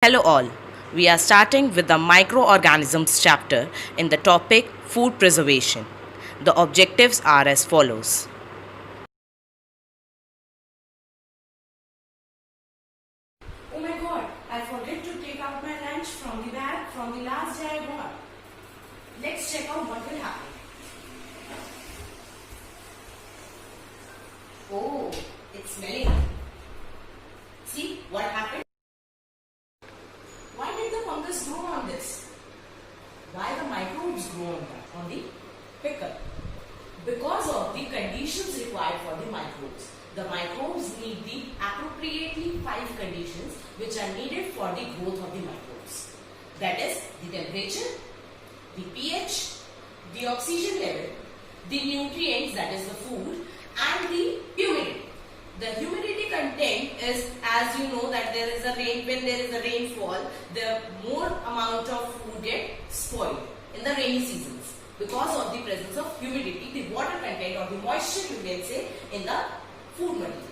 Hello, all. We are starting with the microorganisms chapter in the topic food preservation. The objectives are as follows. Oh my god, I forget to take out my lunch from the bag from the last day I bought. Let's check out what will happen. Oh, it's smelling. See what happened? Why did the fungus grow on this? Why the microbes grow on the pickle? Because of the conditions required for the microbes. The microbes need the appropriately 5 conditions which are needed for the growth of the microbes. That is the temperature, the pH, the oxygen level, the nutrients, that is the food, and the humidity. The humidity content is, as you know, that there is a rain, when there is a rainfall, the more amount of food get spoiled in the rainy seasons because of the presence of humidity, the water content or the moisture, you can say, in the food material.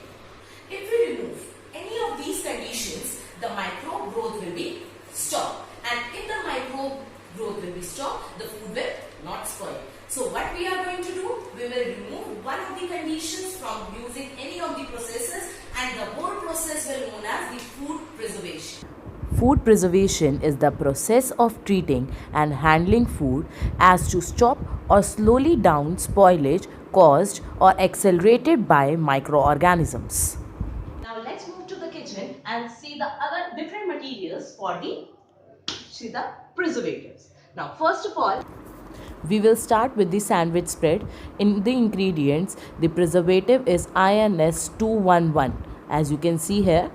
If we remove any of these conditions, the microbe growth will be stopped, and if the microbe growth will be stopped, the food will not spoil. So what we are going to do, we will remove one of the conditions from using any of the processes, and the whole process will be known as the food preservation. Food preservation is the process of treating and handling food as to stop or slowly down spoilage caused or accelerated by microorganisms. Now let's move to the kitchen and see the other different materials for the preservatives. Now first of all, we will start with the sandwich spread. In the ingredients, the preservative is INS 211, as you can see here.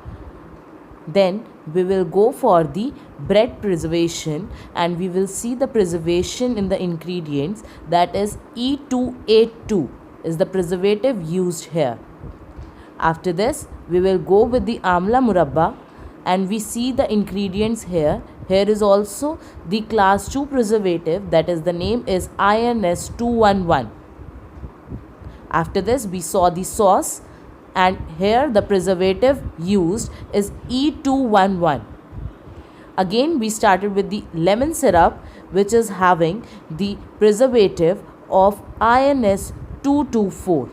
Then we will go for the bread preservation, and we will see the preservation in the ingredients, that is E282 is the preservative used here. After this, we will go with the amla murabba, and we see the ingredients here. Here is also the class 2 preservative, that is the name is INS 211. After this, we saw the sauce, and here the preservative used is E211. Again, we started with the lemon syrup, which is having the preservative of INS 224.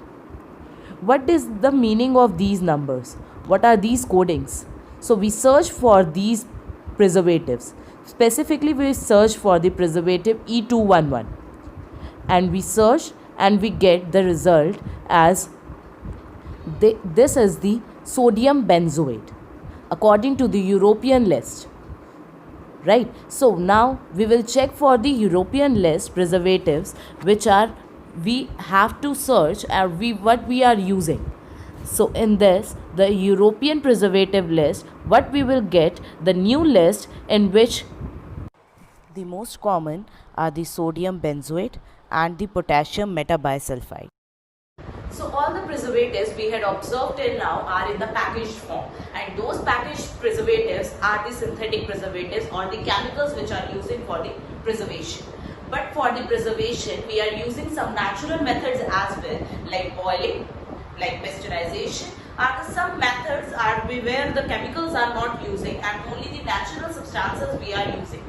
What is the meaning of these numbers? What are these codings? So we search for these preservatives. Specifically, we search for the preservative E211, and we search and we get the result as this is the sodium benzoate according to the European list. Right, so now we will check for the European list preservatives which are we have to search what we are using. So in this, the European preservative list, what we will get, the new list in which the most common are the sodium benzoate and the potassium metabisulfite. So all the preservatives we had observed till now are in the packaged form, and those packaged preservatives are the synthetic preservatives or the chemicals which are used for the preservation. But for the preservation, we are using some natural methods as well, like boiling, like pasteurization, are some methods are where the chemicals are not using and only the natural substances we are using.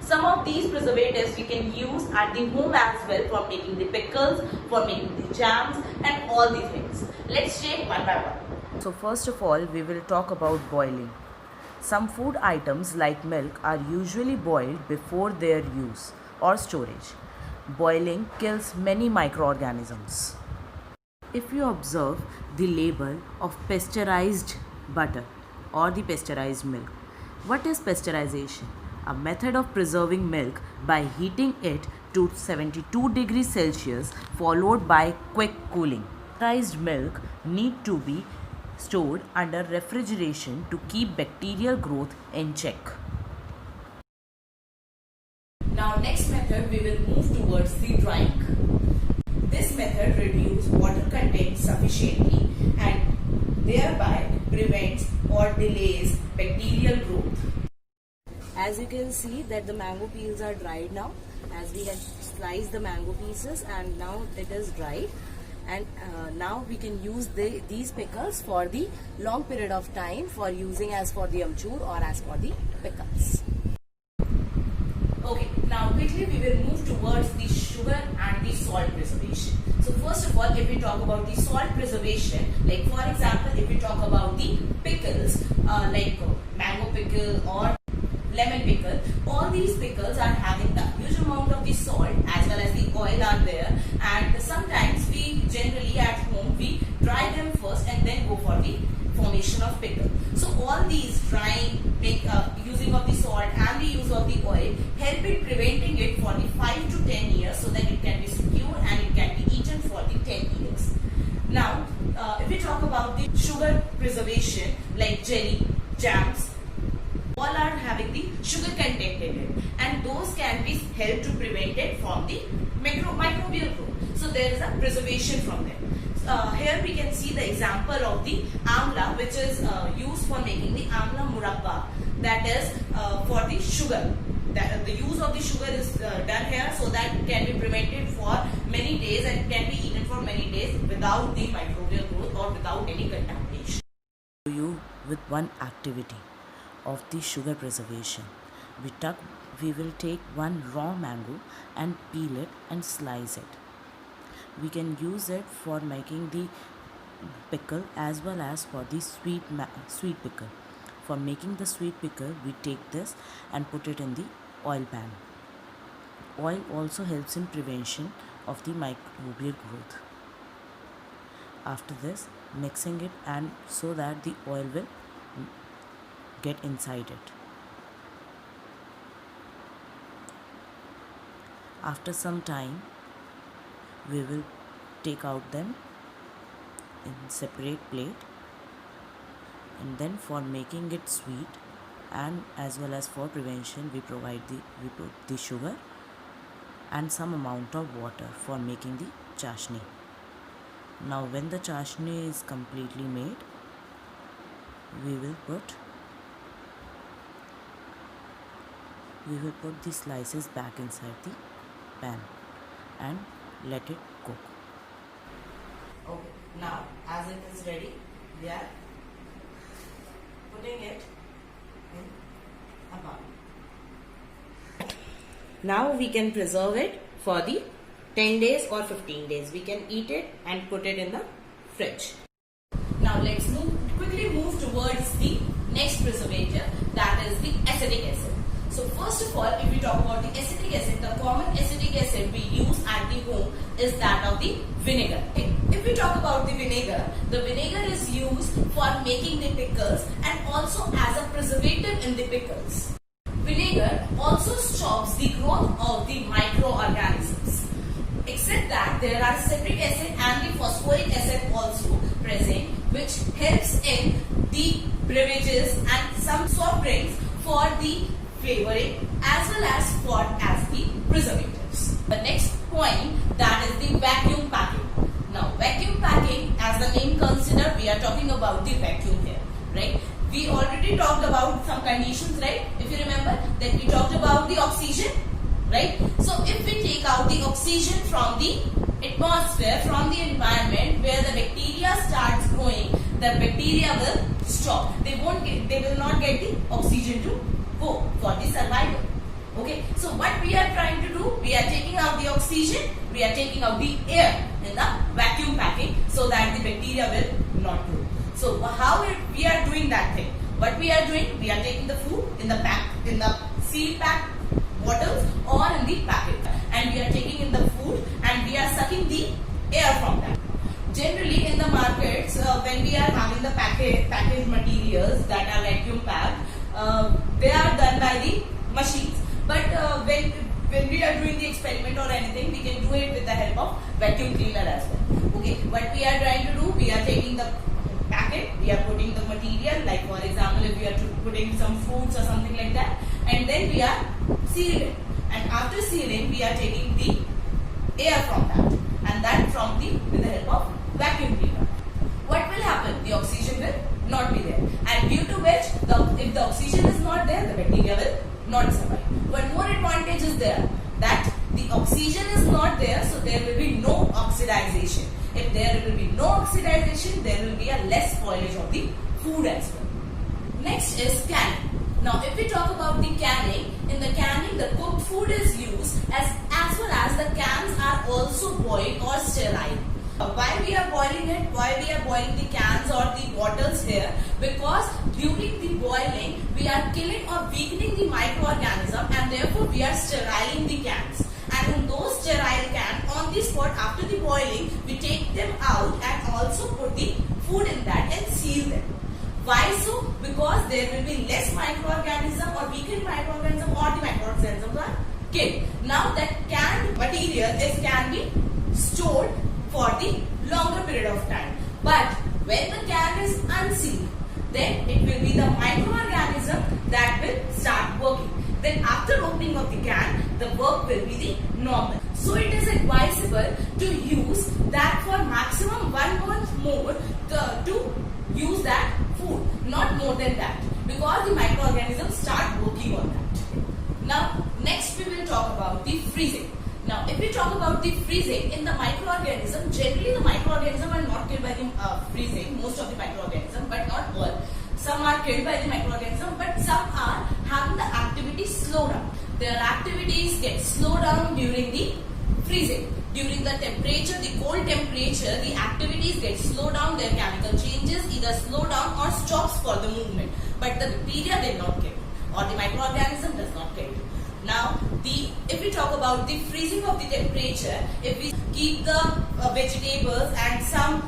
Some of these preservatives we can use at the home as well for making the pickles, for making the jams and all the things. Let's check one by one. So first of all, we will talk about boiling. Some food items like milk are usually boiled before their use or storage. Boiling kills many microorganisms. If you observe the label of pasteurized butter or the pasteurized milk, what is pasteurization? A method of preserving milk by heating it to 72 degrees Celsius followed by quick cooling. Pasteurized milk need to be stored under refrigeration to keep bacterial growth in check. Now next method we will move towards the drying. This method reduces water content sufficiently and thereby prevents or delays bacterial growth. As you can see that the mango peels are dried now, as we had sliced the mango pieces and now it is dried. and now we can use these pickles for the long period of time for using as for the amchur or as for the pickles. Okay, now quickly we will move towards the sugar and the salt preservation. So first of all, if we talk about the salt preservation, like for example, if we talk about the pickles, like mango pickle or lemon pickle, all these pickles are having the huge amount of the salt as well as the oil are there, and sometimes we generally at home we dry them first and then go for the formation of pickle. So all these drying, using of the salt and the use of the oil help in preventing it for the 5 to 10 years so that it can be secure and it can be eaten for the 10 years. Now, if we talk about the sugar preservation like jelly, jams, all are having the sugar content in it, and those can be helped to prevent it from the microbial growth. So there is a preservation from them. Here we can see the example of the amla, which is used for making the amla murabba, that is for the sugar. The use of the sugar is done here so that it can be prevented for many days and it can be eaten for many days without the microbial growth or without any contamination. You with one activity of the sugar preservation. We will take one raw mango and peel it and slice it. We can use it for making the pickle as well as for the sweet pickle. For making the sweet pickle, we take this and put it in the oil pan. Oil also helps in prevention of the microbial growth. After this, mixing it and so that the oil will get inside it. After some time, we will take out them in separate plate, and then for making it sweet and as well as for prevention, we put the sugar and some amount of water for making the chashni. Now when the chashni is completely made, we will put the slices back inside the pan and let it cook. Okay, now as it is ready, we are putting it in a bowl. Now we can preserve it for the 10 days or 15 days. We can eat it and put it in the fridge. Now let's quickly move towards the next preservative, that is the acetic acid. So first of all, if we talk about the acetic acid, the common acetic acid we use at the home is that of the vinegar. If we talk about the vinegar is used for making the pickles and also as a preservative in the pickles. Vinegar also stops the growth of the microorganisms. Except that there are citric acid and the phosphoric acid also present, which helps in the beverages and some soft drinks for the flavoring as well as the preservatives. The next point, that is the vacuum packing. Now vacuum packing, as the name consider, we are talking about the vacuum here, right? We already talked about some conditions, right? If you remember that we talked about the oxygen, right? So if we take out the oxygen from the atmosphere, from the environment where the bacteria starts growing, the bacteria will stop. They will not get the oxygen to go for the survival. Okay, so what we are trying to do, we are taking out the oxygen, we are taking out the air in the vacuum packing so that the bacteria will not grow. So how we are doing that thing? What we are doing, we are taking the food in the seal pack bottles or in the packet, and we are taking in the food and we are sucking the air from that. Generally in the markets, when we are having the packaged materials that are vacuum packed, they are done by the machines. But when we are doing the experiment or anything, we can do it with the help of vacuum cleaner as well. Okay, what we are trying to do, we are taking the packet, we are putting the material, like for example, if we are putting some fruits or something like that, and then we are sealing it. And after sealing, we are taking the air from that, and that with the help of vacuum cleaner. What will happen? The oxygen will not be there, and due to which, if the oxygen is not there, the bacteria will not survive. One more advantage is there, that the oxygen is not there, so there will be no oxidization. If there sanitization, there will be a less spoilage of the food as well. Next is canning. Now, if we talk about the canning, in the canning, the cooked food is used as well as the cans are also boiled or sterile. Why we are boiling it? Why we are boiling the cans or the bottles here? Because during the boiling, we are killing or weakening the microorganism, and therefore we are steriling the cans. And in those sterile cans, on the spot after the boiling, we take them out and also put the food in that and seal them. Why so? Because there will be less microorganism or weakened microorganism, or the microorganisms are killed. Now that canned material can be stored for the longer period of time. But when the can is unsealed, then it will be the microorganism that will start working. Then after opening of the can, the work will be the normal. So it is advisable to use that for maximum 1 month more to use that food, not more than that, because the microorganisms start working on that. Now next we will talk about the freezing. Now, if we talk about the freezing in the microorganism, generally the microorganisms are not killed by the freezing, most of the microorganisms, but not all. Some are killed by the microorganism, but some are having the activity slow down. Their activities get slowed down during the freezing. During the temperature, the cold temperature, the activities get slowed down, their chemical changes either slow down or stops for the movement. But the bacteria did not kill, or the microorganism does not kill. Now, if we talk about the freezing of the temperature, if we keep the vegetables and some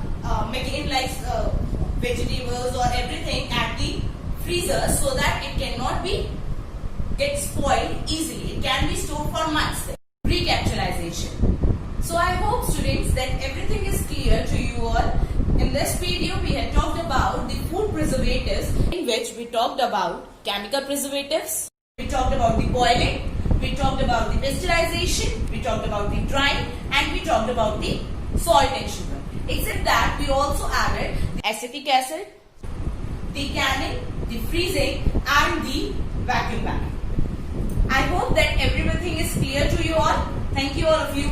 McCain like vegetables or everything at the freezer so that it cannot get spoiled easily. It can be stored for months. Recapitalization. So I hope students that everything is clear to you all. In this video, we had talked about the food preservatives, in which we talked about chemical preservatives. We talked about the boiling, we talked about the pasteurization, we talked about the drying, and we talked about the salt and sugar. Except that we also added the acetic acid, the canning, the freezing, and the vacuum bagging. I hope that everything is clear to you all. Thank you all of you.